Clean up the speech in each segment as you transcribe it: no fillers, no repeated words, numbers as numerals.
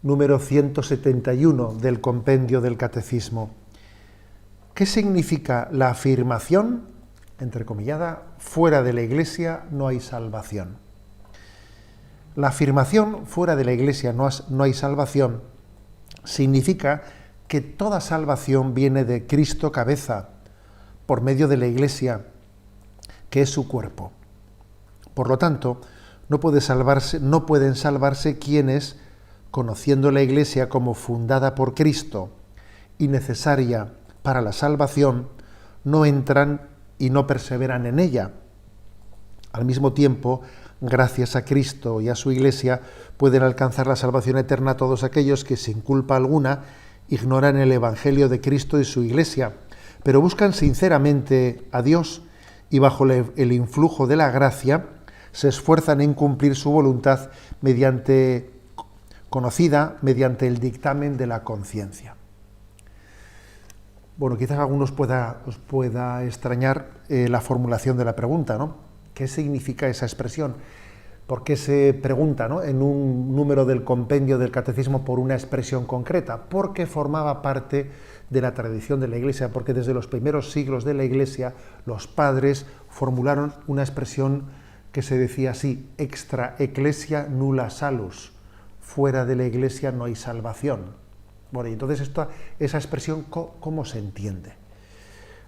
número 171 del compendio del Catecismo. ¿Qué significa la afirmación, entrecomillada, fuera de la Iglesia no hay salvación? La afirmación fuera de la Iglesia no hay salvación significa que toda salvación viene de Cristo cabeza, por medio de la Iglesia, que es su cuerpo. Por lo tanto, no pueden salvarse quienes, conociendo la Iglesia como fundada por Cristo y necesaria para la salvación, no entran y no perseveran en ella. Al mismo tiempo, gracias a Cristo y a su Iglesia, pueden alcanzar la salvación eterna todos aquellos que, sin culpa alguna, ignoran el Evangelio de Cristo y su Iglesia, pero buscan sinceramente a Dios y bajo el influjo de la gracia se esfuerzan en cumplir su voluntad conocida mediante el dictamen de la conciencia. Bueno, quizás a algunos os pueda extrañar la formulación de la pregunta, ¿no? ¿Qué significa esa expresión? ¿Por qué se pregunta, ¿no?, en un número del compendio del Catecismo por una expresión concreta? Porque formaba parte de la tradición de la Iglesia, porque desde los primeros siglos de la Iglesia los padres formularon una expresión que se decía así: extra ecclesia nulla salus, fuera de la Iglesia no hay salvación. Bueno, y entonces esa expresión, ¿cómo se entiende?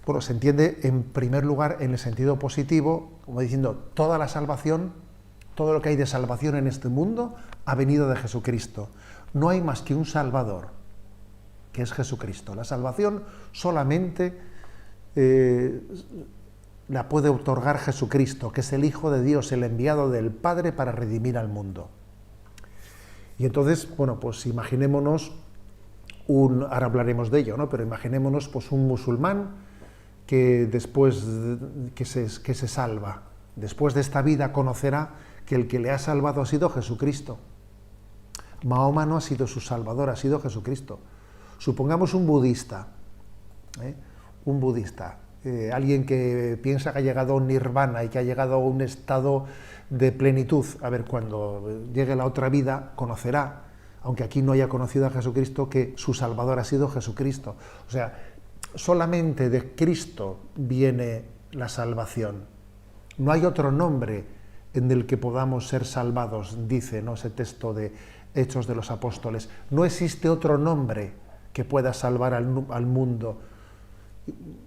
Bueno, se entiende en primer lugar en el sentido positivo, como diciendo, toda la salvación, todo lo que hay de salvación en este mundo ha venido de Jesucristo. No hay más que un Salvador, que es Jesucristo. La salvación solamente la puede otorgar Jesucristo, que es el Hijo de Dios, el enviado del Padre para redimir al mundo. Y entonces, bueno, pues imaginémonos ahora hablaremos de ello, ¿no? Pero imaginémonos pues un musulmán que se salva. Después de esta vida conocerá que el que le ha salvado ha sido Jesucristo. Mahoma no ha sido su salvador, ha sido Jesucristo. Supongamos un budista, alguien que piensa que ha llegado a un nirvana y que ha llegado a un estado de plenitud. A ver, cuando llegue la otra vida conocerá, aunque aquí no haya conocido a Jesucristo, que su Salvador ha sido Jesucristo. O sea, solamente de Cristo viene la salvación. No hay otro nombre en el que podamos ser salvados, dice, ¿no?, ese texto de Hechos de los Apóstoles. No existe otro nombre que pueda salvar al mundo.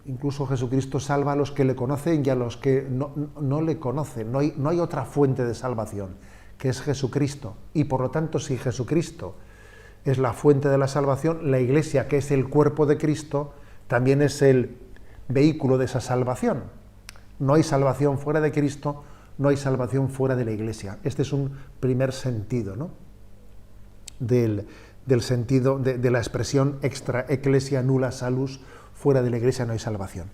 Incluso Jesucristo salva a los que le conocen y a los que no le conocen. No hay otra fuente de salvación, que es Jesucristo. Y por lo tanto, si Jesucristo es la fuente de la salvación, la Iglesia, que es el cuerpo de Cristo, también es el vehículo de esa salvación. No hay salvación fuera de Cristo, no hay salvación fuera de la Iglesia. Este es un primer sentido, ¿no?, del sentido de la expresión extra ecclesia nulla salus, fuera de la Iglesia no hay salvación.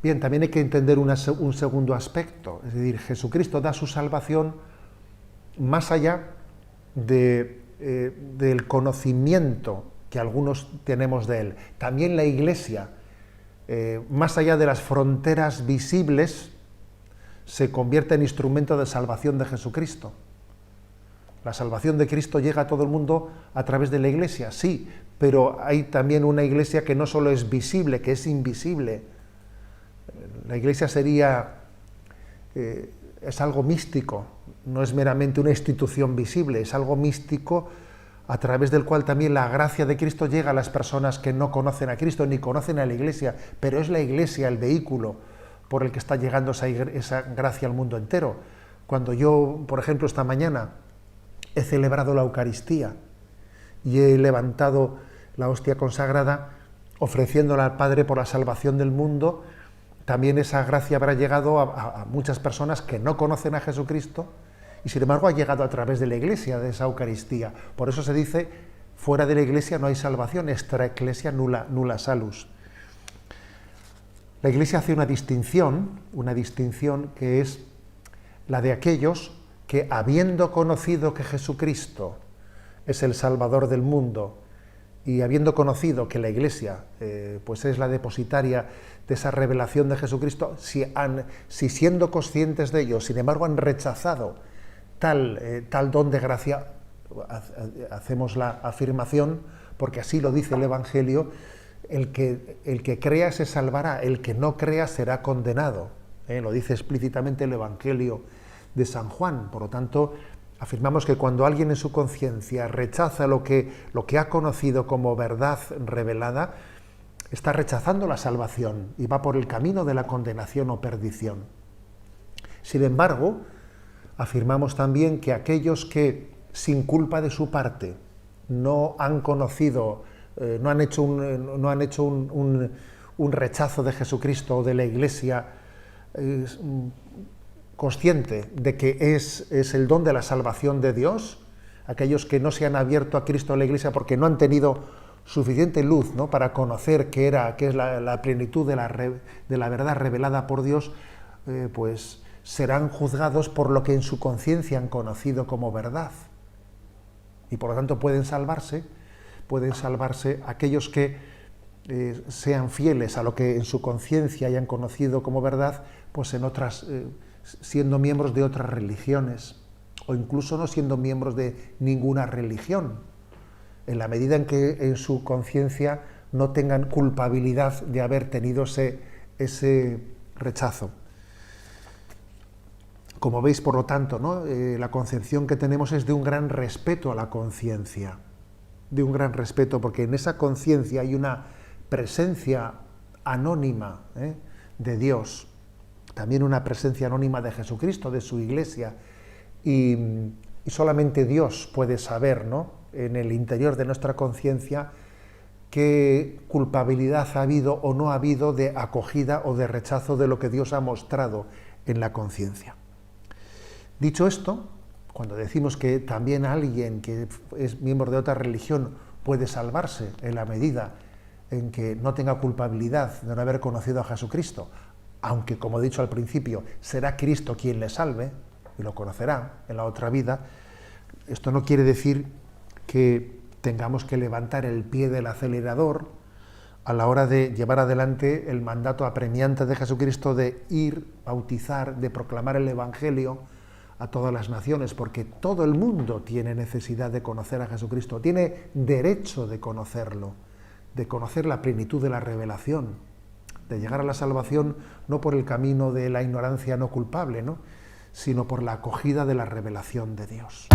Bien, también hay que entender un segundo aspecto, es decir, Jesucristo da su salvación más allá del conocimiento que algunos tenemos de Él. También la Iglesia, más allá de las fronteras visibles, se convierte en instrumento de salvación de Jesucristo. La salvación de Cristo llega a todo el mundo a través de la Iglesia, sí, pero hay también una Iglesia que no solo es visible, que es invisible. La Iglesia es algo místico, no es meramente una institución visible, es algo místico a través del cual también la gracia de Cristo llega a las personas que no conocen a Cristo ni conocen a la Iglesia, pero es la Iglesia el vehículo por el que está llegando esa gracia al mundo entero. Cuando yo, por ejemplo, esta mañana he celebrado la Eucaristía y he levantado la hostia consagrada ofreciéndola al Padre por la salvación del mundo, también esa gracia habrá llegado a muchas personas que no conocen a Jesucristo y sin embargo ha llegado a través de la Iglesia, de esa Eucaristía. Por eso se dice, fuera de la Iglesia no hay salvación, extra ecclesia nulla salus. La Iglesia hace una distinción que es la de aquellos que, habiendo conocido que Jesucristo es el Salvador del mundo y habiendo conocido que la Iglesia pues es la depositaria de esa revelación de Jesucristo, si siendo conscientes de ello, sin embargo, han rechazado tal don de gracia, hacemos la afirmación, porque así lo dice el Evangelio, el que crea se salvará, el que no crea será condenado. Lo dice explícitamente el Evangelio de San Juan. Por lo tanto, afirmamos que cuando alguien en su conciencia rechaza lo que ha conocido como verdad revelada, está rechazando la salvación y va por el camino de la condenación o perdición. Sin embargo, afirmamos también que aquellos que, sin culpa de su parte, no han conocido, no han hecho un rechazo de Jesucristo o de la Iglesia consciente de que es el don de la salvación de Dios, aquellos que no se han abierto a Cristo o a la Iglesia porque no han tenido suficiente luz, ¿no?, para conocer qué es la plenitud de la verdad revelada por Dios, pues serán juzgados por lo que en su conciencia han conocido como verdad. Y por lo tanto pueden salvarse aquellos que sean fieles a lo que en su conciencia hayan conocido como verdad, pues en otras, siendo miembros de otras religiones, o incluso no siendo miembros de ninguna religión, en la medida en que en su conciencia no tengan culpabilidad de haber tenido ese rechazo. Como veis, por lo tanto, ¿no?, la concepción que tenemos es de un gran respeto a la conciencia, de un gran respeto, porque en esa conciencia hay una presencia anónima de Dios, también una presencia anónima de Jesucristo, de su Iglesia, y solamente Dios puede saber, ¿no?, en el interior de nuestra conciencia qué culpabilidad ha habido o no ha habido de acogida o de rechazo de lo que Dios ha mostrado en la conciencia. Dicho esto, cuando decimos que también alguien que es miembro de otra religión puede salvarse en la medida en que no tenga culpabilidad de no haber conocido a Jesucristo, aunque, como he dicho al principio, será Cristo quien le salve y lo conocerá en la otra vida, esto no quiere decir que tengamos que levantar el pie del acelerador a la hora de llevar adelante el mandato apremiante de Jesucristo de ir, bautizar, de proclamar el Evangelio a todas las naciones, porque todo el mundo tiene necesidad de conocer a Jesucristo, tiene derecho de conocerlo, de conocer la plenitud de la revelación, de llegar a la salvación no por el camino de la ignorancia no culpable, ¿no?, sino por la acogida de la revelación de Dios.